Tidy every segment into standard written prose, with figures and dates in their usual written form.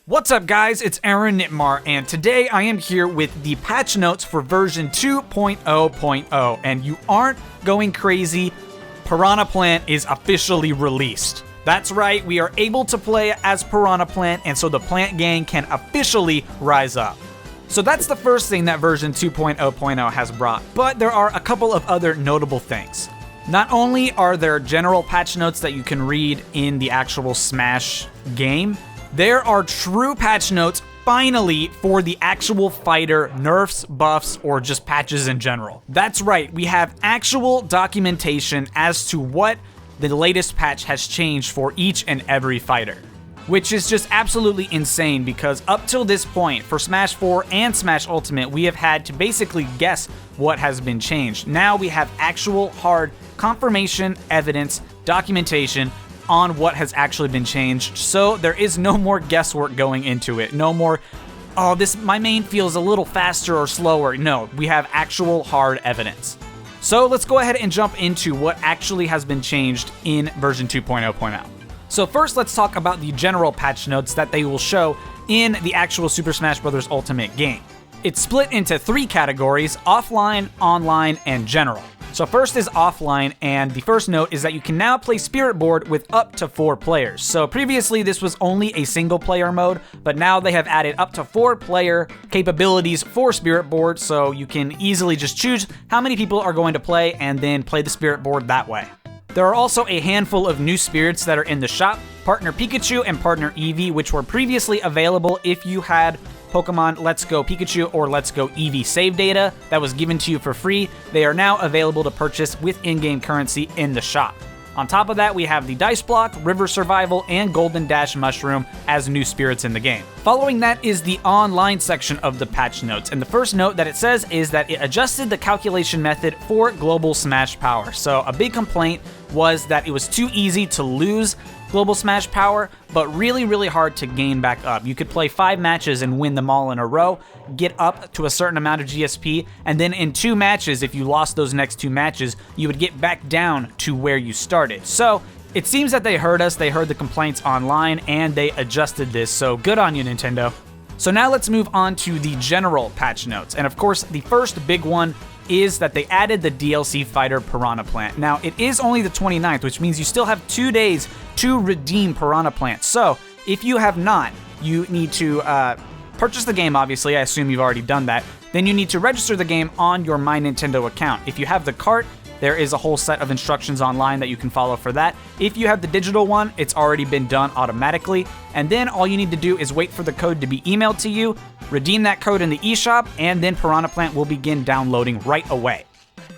What's up guys, it's Aaronitmar, and today I am here with the patch notes for version 2.0.0, and you aren't going crazy, Piranha Plant is officially released. That's right, we are able to play as Piranha Plant, and so the Plant Gang can officially rise up. So that's the first thing that version 2.0.0 has brought, but there are a couple of other notable things. Not only are there general patch notes that you can read in the actual Smash game, there are true patch notes finally for the actual fighter nerfs, buffs, or just patches in general. That's right, we have actual documentation as to what the latest patch has changed for each and every fighter. Which is just absolutely insane because up till this point, for Smash 4 and Smash Ultimate, we have had to basically guess what has been changed. Now we have actual hard confirmation, evidence, documentation on what has actually been changed, so there is no more guesswork going into it. No more, oh, my main feels a little faster or slower. No, we have actual hard evidence. So let's go ahead and jump into what actually has been changed in version 2.0.0. So first, let's talk about the general patch notes that they will show in the actual Super Smash Bros. Ultimate game. It's split into three categories: offline, online, and general. So first is offline, and the first note is that you can now play Spirit Board with up to 4 players. So previously this was only a single player mode, but now they have added up to 4 player capabilities for Spirit Board, so you can easily just choose how many people are going to play and then play the Spirit Board that way. There are also a handful of new spirits that are in the shop: Partner Pikachu and Partner Eevee, which were previously available if you had Pokemon Let's Go Pikachu or Let's Go Eevee save data that was given to you for free. They are now available to purchase with in-game currency in the shop. On top of that, we have the Dice Block, River Survival, and Golden Dash Mushroom as new spirits in the game. Following that is the online section of the patch notes, and the first note that it says is that it adjusted the calculation method for Global Smash Power. So a big complaint was that it was too easy to lose Global Smash Power, but really hard to gain back up. You could play 5 matches and win them all in a row, get up to a certain amount of GSP, and then in 2 matches, if you lost those next 2 matches, you would get back down to where you started. So it seems that they heard us, they heard the complaints online, and they adjusted this, so good on you, Nintendo. So now let's move on to the general patch notes, and of course, the first big one is that they added the DLC fighter Piranha Plant. Now, it is only the 29th, which means you still have 2 days to redeem Piranha Plant. So, if you have not, you need to purchase the game, obviously. I assume you've already done that. Then you need to register the game on your My Nintendo account. If you have the cart, there is a whole set of instructions online that you can follow for that. If you have the digital one, it's already been done automatically. And then all you need to do is wait for the code to be emailed to you, redeem that code in the eShop, and then Piranha Plant will begin downloading right away.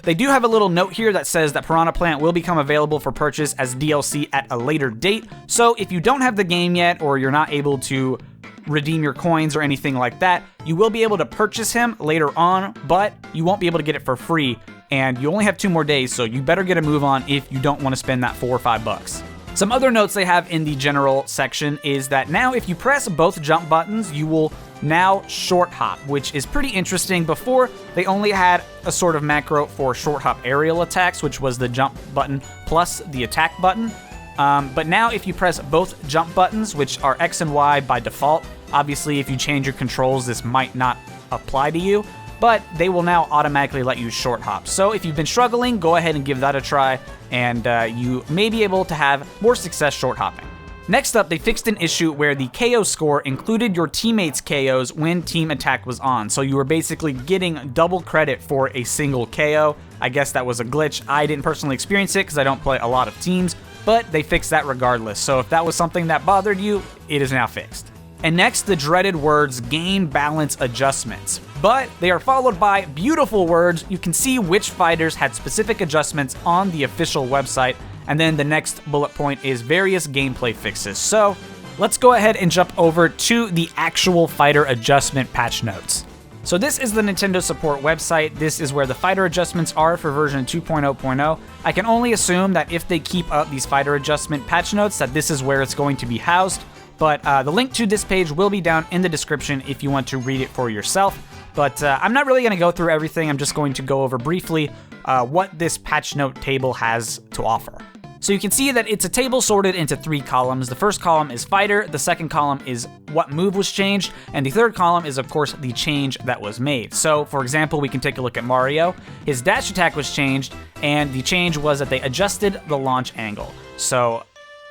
They do have a little note here that says that Piranha Plant will become available for purchase as DLC at a later date. So if you don't have the game yet, or you're not able to redeem your coins or anything like that, you will be able to purchase him later on, but you won't be able to get it for free. And you only have 2 more days, so you better get a move on if you don't want to spend that $4 or $5. Some other notes they have in the general section is that now if you press both jump buttons, you will now short hop, which is pretty interesting. Before, they only had a sort of macro for short hop aerial attacks, which was the jump button plus the attack button. But now if you press both jump buttons, which are X and Y by default, obviously if you change your controls, this might not apply to you, but they will now automatically let you short hop. So if you've been struggling, go ahead and give that a try, and you may be able to have more success short hopping. Next up, they fixed an issue where the KO score included your teammates' KOs when team attack was on. So you were basically getting double credit for a single KO. I guess that was a glitch. I didn't personally experience it because I don't play a lot of teams, but they fixed that regardless. So if that was something that bothered you, it is now fixed. And next, the dreaded words game balance adjustments. But they are followed by beautiful words. You can see which fighters had specific adjustments on the official website. And then the next bullet point is various gameplay fixes. So let's go ahead and jump over to the actual fighter adjustment patch notes. So this is the Nintendo support website. This is where the fighter adjustments are for version 2.0.0. I can only assume that if they keep up these fighter adjustment patch notes, that this is where it's going to be housed. But the link to this page will be down in the description if you want to read it for yourself. But I'm not really going to go through everything. I'm just going to go over briefly what this patch note table has to offer. So you can see that it's a table sorted into 3 columns. The first column is fighter, the second column is what move was changed, and the third column is, of course, the change that was made. So, for example, we can take a look at Mario. His dash attack was changed, and the change was that they adjusted the launch angle. So,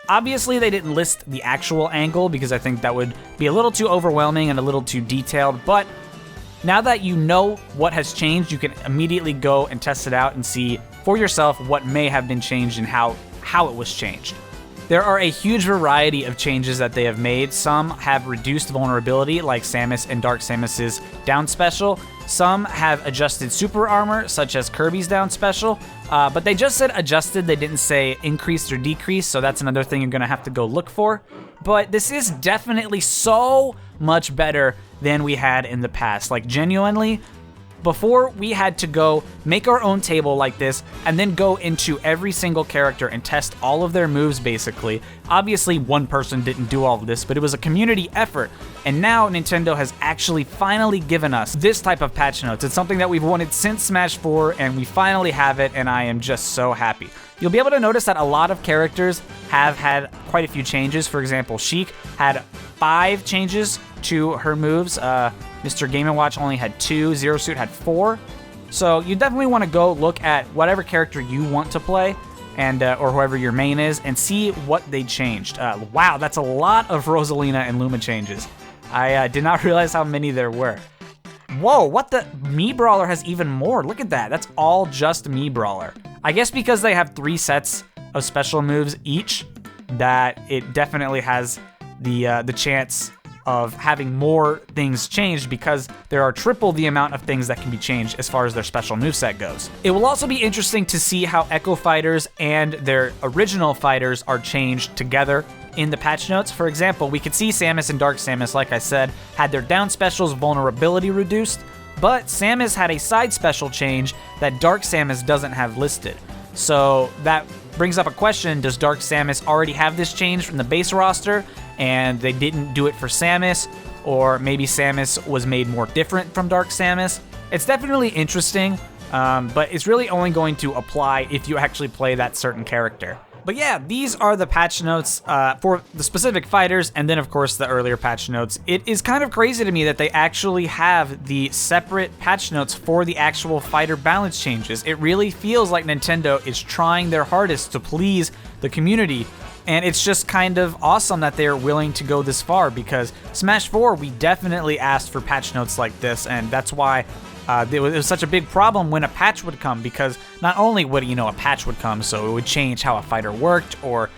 obviously, they didn't list the actual angle because I think that would be a little too overwhelming and a little too detailed, but now that you know what has changed, you can immediately go and test it out and see for yourself what may have been changed and how it was changed. There are a huge variety of changes that they have made. Some have reduced vulnerability, like Samus and Dark Samus's down special. Some have adjusted super armor, such as Kirby's down special. But they just said adjusted, they didn't say increased or decreased, so that's another thing you're gonna have to go look for. But this is definitely so much better than we had in the past. Like, genuinely, before we had to go make our own table like this and then go into every single character and test all of their moves, basically. Obviously, one person didn't do all of this, but it was a community effort. And now Nintendo has actually finally given us this type of patch notes. It's something that we've wanted since Smash 4, and we finally have it, and I am just so happy. You'll be able to notice that a lot of characters have had quite a few changes. For example, Sheik had 5 changes to her moves. Mr. Game & Watch only had 2. Zero Suit had 4. So you definitely want to go look at whatever character you want to play, and or whoever your main is, and see what they changed. Wow, that's a lot of Rosalina and Luma changes. I did not realize how many there were. Whoa, what the? Mii Brawler has even more. Look at that. That's all just Mii Brawler. I guess because they have 3 sets of special moves each, that it definitely has the chance of having more things changed, because there are triple the amount of things that can be changed as far as their special moveset goes. It will also be interesting to see how Echo Fighters and their original fighters are changed together in the patch notes. For example, we could see Samus and Dark Samus, like I said, had their down specials vulnerability reduced, but Samus had a side special change that Dark Samus doesn't have listed. So that brings up a question: does Dark Samus already have this change from the base roster, and they didn't do it for Samus? Or maybe Samus was made more different from Dark Samus? It's definitely interesting, but it's really only going to apply if you actually play that certain character. But yeah, these are the patch notes for the specific fighters, and then of course the earlier patch notes. It is kind of crazy to me that they actually have the separate patch notes for the actual fighter balance changes. It really feels like Nintendo is trying their hardest to please the community, and it's just kind of awesome that they're willing to go this far, because Smash 4, we definitely asked for patch notes like this, and that's why it was such a big problem when a patch would come, because not only would, a patch would come, so it would change how a fighter worked, or,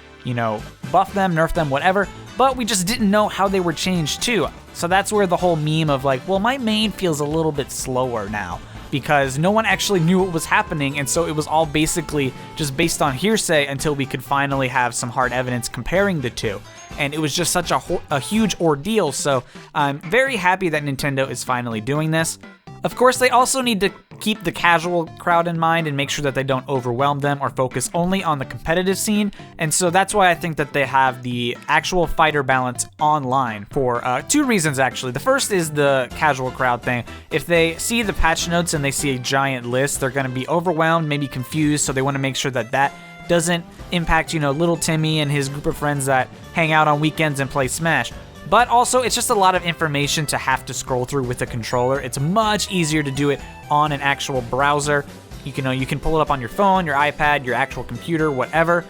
buff them, nerf them, whatever, but we just didn't know how they were changed too. So that's where the whole meme of like, well, my main feels a little bit slower now, because no one actually knew what was happening, and so it was all basically just based on hearsay until we could finally have some hard evidence comparing the two. And it was just such a huge ordeal, so I'm very happy that Nintendo is finally doing this. Of course, they also need to keep the casual crowd in mind and make sure that they don't overwhelm them or focus only on the competitive scene, and so that's why I think that they have the actual fighter balance online for 2 reasons, actually. The first is the casual crowd thing. If they see the patch notes and they see a giant list, they're going to be overwhelmed, maybe confused, so they want to make sure that that doesn't impact, little Timmy and his group of friends that hang out on weekends and play Smash. But also, it's just a lot of information to have to scroll through with a controller. It's much easier to do it on an actual browser. You can pull it up on your phone, your iPad, your actual computer, whatever.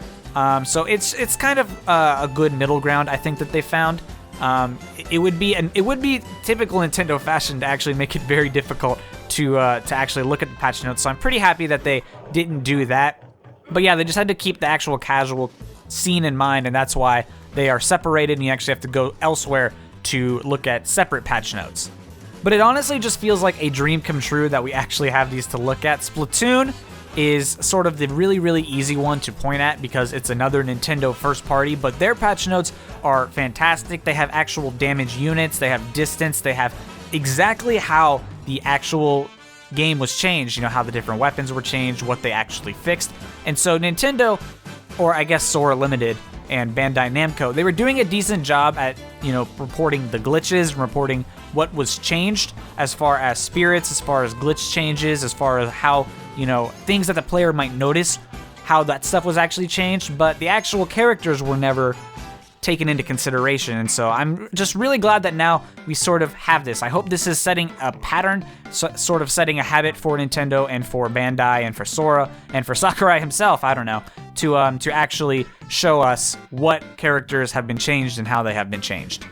So it's kind of a good middle ground, I think, that they found. It would be typical Nintendo fashion to actually make it very difficult to actually look at the patch notes. So I'm pretty happy that they didn't do that. But yeah, they just had to keep the actual casual scene in mind, and that's why they are separated, and you actually have to go elsewhere to look at separate patch notes. But it honestly just feels like a dream come true that we actually have these to look at. Splatoon is sort of the really, really easy one to point at because it's another Nintendo first party, but their patch notes are fantastic. They have actual damage units, they have distance, they have exactly how the actual game was changed, how the different weapons were changed, what they actually fixed. And so Nintendo, or I guess Sora Limited, and Bandai Namco, they were doing a decent job at, reporting the glitches and reporting what was changed as far as spirits, as far as glitch changes, as far as how, things that the player might notice, how that stuff was actually changed, but the actual characters were never taken into consideration. And so I'm just really glad that now we sort of have this. I hope this is setting a pattern, sort of setting a habit for Nintendo and for Bandai and for Sora and for Sakurai himself, I don't know, to actually show us what characters have been changed and how they have been changed.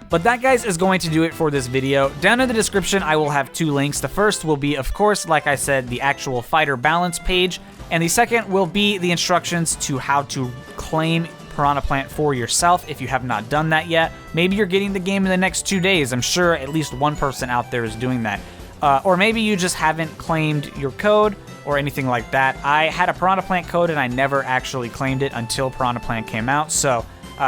But that, guys, is going to do it for this video. Down in the description, I will have 2 links. The first will be, of course, like I said, the actual fighter balance page, and the second will be the instructions to how to claim Piranha Plant for yourself if you have not done that yet. Maybe you're getting the game in the next 2 days. I'm sure at least one person out there is doing that. Or maybe you just haven't claimed your code or anything like that. I had a Piranha Plant code and I never actually claimed it until Piranha Plant came out. So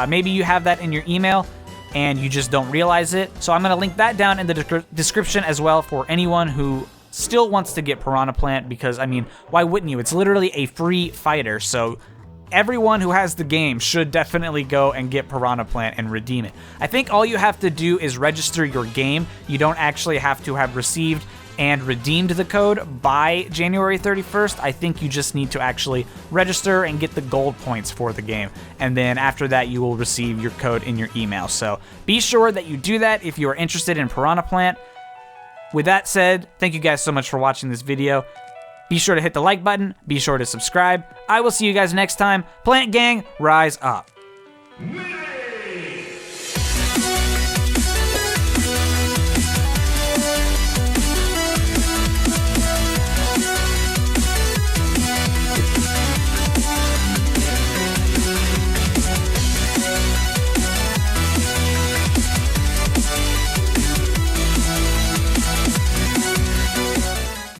maybe you have that in your email and you just don't realize it. So I'm going to link that down in the description as well for anyone who still wants to get Piranha Plant, because, I mean, why wouldn't you? It's literally a free fighter, so everyone who has the game should definitely go and get Piranha Plant and redeem it. I think all you have to do is register your game. You don't actually have to have received and redeemed the code by January 31st. I think you just need to actually register and get the gold points for the game. And then after that, you will receive your code in your email. So be sure that you do that if you are interested in Piranha Plant. With that said, thank you guys so much for watching this video. Be sure to hit the like button. Be sure to subscribe. I will see you guys next time. Plant Gang, rise up.